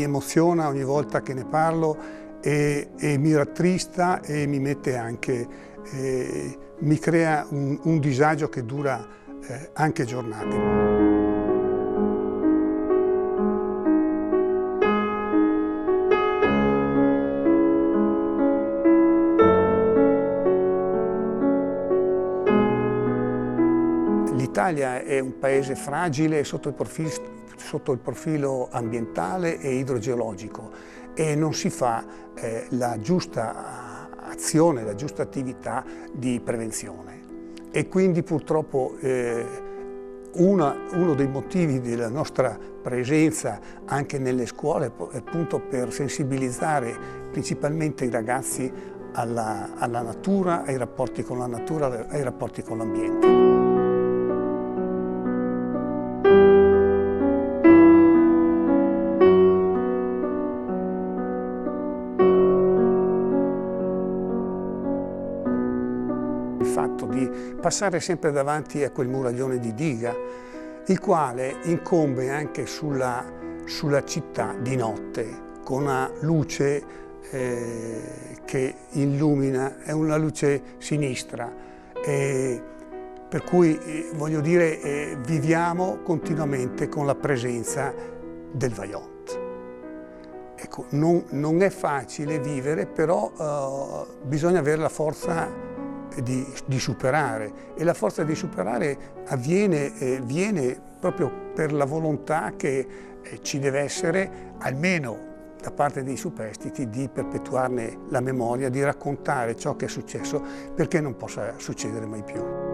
mi emoziona ogni volta che ne parlo e mi rattrista e mi mette anche, mi crea un disagio che dura anche giornate. L'Italia è un paese fragile sotto il profilo ambientale e idrogeologico e non si fa la giusta azione, la giusta attività di prevenzione. E quindi purtroppo uno dei motivi della nostra presenza anche nelle scuole è appunto per sensibilizzare principalmente i ragazzi alla natura, ai rapporti con la natura, ai rapporti con l'ambiente. Il fatto di passare sempre davanti a quel muraglione di diga, il quale incombe anche sulla città di notte, con una luce che illumina, è una luce sinistra, per cui voglio dire viviamo continuamente con la presenza del Vajont. Ecco, non è facile vivere, però bisogna avere la forza di superare, e la forza di superare viene proprio per la volontà che ci deve essere, almeno da parte dei superstiti, di perpetuarne la memoria, di raccontare ciò che è successo perché non possa succedere mai più.